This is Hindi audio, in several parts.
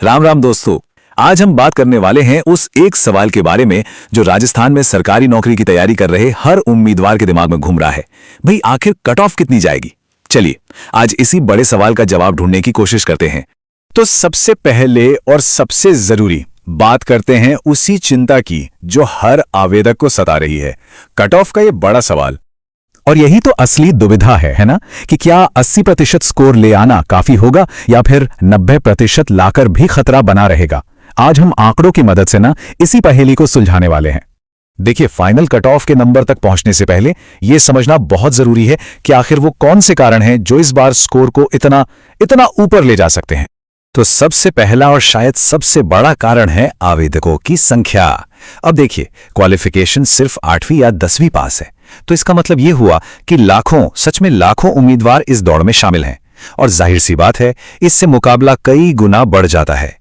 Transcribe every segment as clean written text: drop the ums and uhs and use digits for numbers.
राम राम दोस्तों। आज हम बात करने वाले हैं उस एक सवाल के बारे में जो राजस्थान में सरकारी नौकरी की तैयारी कर रहे हर उम्मीदवार के दिमाग में घूम रहा है। भाई आखिर कट ऑफ कितनी जाएगी? चलिए आज इसी बड़े सवाल का जवाब ढूंढने की कोशिश करते हैं। तो सबसे पहले और सबसे जरूरी बात करते हैं उसी चिंता की जो हर आवेदक को सता रही है, कट ऑफ का ये बड़ा सवाल। और यही तो असली दुविधा है ना, कि क्या 80% स्कोर ले आना काफी होगा या फिर 90% लाकर भी खतरा बना रहेगा। आज हम आंकड़ों की मदद से ना इसी पहेली को सुलझाने वाले हैं। देखिए, फाइनल कट ऑफ के नंबर तक पहुंचने से पहले यह समझना बहुत जरूरी है कि आखिर वो कौन से कारण हैं जो इस बार स्कोर को इतना ऊपर ले जा सकते हैं। तो सबसे पहला और शायद सबसे बड़ा कारण है आवेदकों की संख्या। अब देखिए, क्वालिफिकेशन सिर्फ 8वीं या 10वीं पास है, तो इसका मतलब यह हुआ कि लाखों, सच में लाखों उम्मीदवार इस दौड़ में शामिल हैं। और जाहिर सी बात है, इससे मुकाबला कई गुना बढ़ जाता है।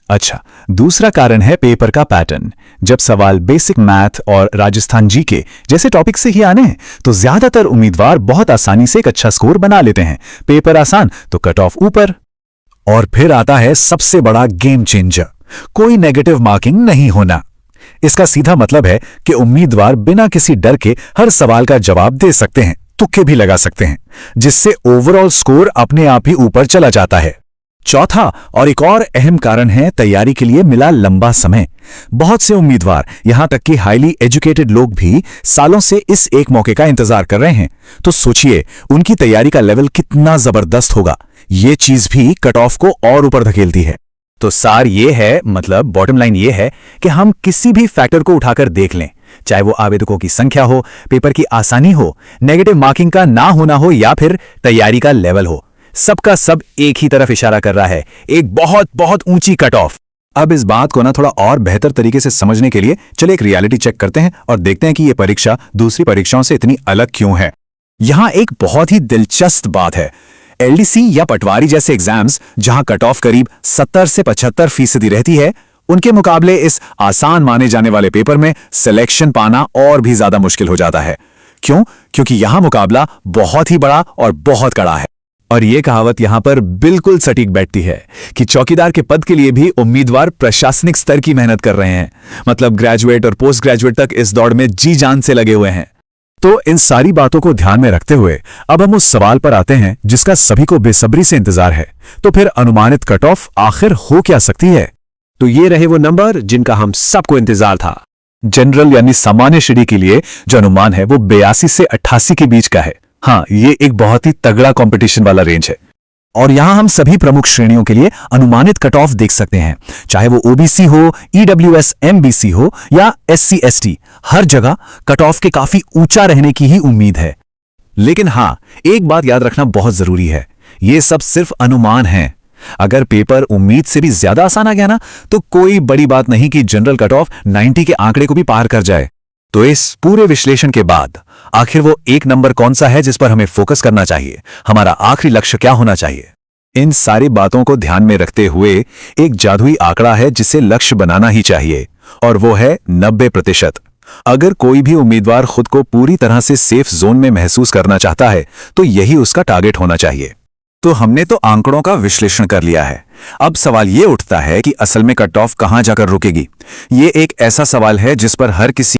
अच्छा, दूसरा कारण है पेपर का पैटर्न। जब सवाल बेसिक मैथ और राजस्थान जीके जैसे टॉपिक से ही आने हैं तो ज्यादातर उम्मीदवार बहुत आसानी से एक अच्छा स्कोर बना लेते हैं। पेपर आसान तो कट ऑफ ऊपर। और फिर आता है सबसे बड़ा गेम चेंजर, कोई नेगेटिव मार्किंग नहीं होना। इसका सीधा मतलब है कि उम्मीदवार बिना किसी डर के हर सवाल का जवाब दे सकते हैं, तुक्के भी लगा सकते हैं, जिससे ओवरऑल स्कोर अपने आप ही ऊपर चला जाता है। चौथा और एक और अहम कारण है तैयारी के लिए मिला लंबा समय। बहुत से उम्मीदवार, यहां तक कि हाईली एजुकेटेड लोग भी सालों से इस एक मौके का इंतजार कर रहे हैं। तो सोचिए उनकी तैयारी का लेवल कितना जबरदस्त होगा। ये चीज भी कट ऑफ को और ऊपर धकेलती है। तो सार ये है, मतलब बॉटम लाइन ये है कि हम किसी भी फैक्टर को उठाकर देख लें, चाहे वो आवेदकों की संख्या हो, पेपर की आसानी हो, नेगेटिव मार्किंग का ना होना हो या फिर तैयारी का लेवल हो, सबका सब एक ही तरफ इशारा कर रहा है, एक बहुत बहुत ऊंची कट ऑफ। अब इस बात को ना थोड़ा और बेहतर तरीके से समझने के लिए चलिए एक रियलिटी चेक करते हैं और देखते हैं कि यह परीक्षा दूसरी परीक्षाओं से इतनी अलग क्यों है। यहां एक बहुत ही दिलचस्प बात है। एलडीसी या पटवारी जैसे एग्जाम्स, जहां कट ऑफ करीब 70 से 75% रहती है, उनके मुकाबले इस आसान माने जाने वाले पेपर में सिलेक्शन पाना और भी ज्यादा मुश्किल हो जाता है। क्यों? क्योंकि यहां मुकाबला बहुत ही बड़ा और बहुत कड़ा है। और यह कहावत यहां पर बिल्कुल सटीक बैठती है कि चौकीदार के पद के लिए भी उम्मीदवार प्रशासनिक स्तर की मेहनत कर रहे हैं। मतलब ग्रेजुएट और पोस्ट ग्रेजुएट तक इस दौड़ में जी जान से लगे हुए हैं। तो इन सारी बातों को ध्यान में रखते हुए अब हम उस सवाल पर आते हैं जिसका सभी को बेसब्री से इंतजार है। तो फिर अनुमानित कट ऑफ आखिर हो क्या सकती है? तो ये रहे वो नंबर जिनका हम सबको इंतजार था। जनरल यानी सामान्य श्रेणी के लिए जो अनुमान है वो 82 से 88 के बीच का है। हाँ, ये एक बहुत ही तगड़ा कंपटीशन वाला रेंज है। और यहां हम सभी प्रमुख श्रेणियों के लिए अनुमानित कट ऑफ देख सकते हैं, चाहे वो ओबीसी हो, ईडब्ल्यूएस एमबीसी हो या एससी एसटी, हर जगह कट ऑफ के काफी ऊंचा रहने की ही उम्मीद है। लेकिन हां, एक बात याद रखना बहुत जरूरी है, ये सब सिर्फ अनुमान हैं। अगर पेपर उम्मीद से भी ज्यादा आसान आ गया ना, तो कोई बड़ी बात नहीं कि जनरल कट ऑफ 90 के आंकड़े को भी पार कर जाए। तो इस पूरे विश्लेषण के बाद आखिर वो एक नंबर कौन सा है जिस पर हमें फोकस करना चाहिए? हमारा आखिरी लक्ष्य क्या होना चाहिए? इन सारी बातों को ध्यान में रखते हुए एक जादुई आंकड़ा है जिसे लक्ष्य बनाना ही चाहिए, और वो है 90%। अगर कोई भी उम्मीदवार खुद को पूरी तरह से सेफ जोन में महसूस करना चाहता है तो यही उसका टारगेट होना चाहिए। तो हमने तो आंकड़ों का विश्लेषण कर लिया है। अब सवाल ये उठता है कि असल में कट ऑफ कहां जाकर रुकेगी। ये एक ऐसा सवाल है जिस पर हर किसी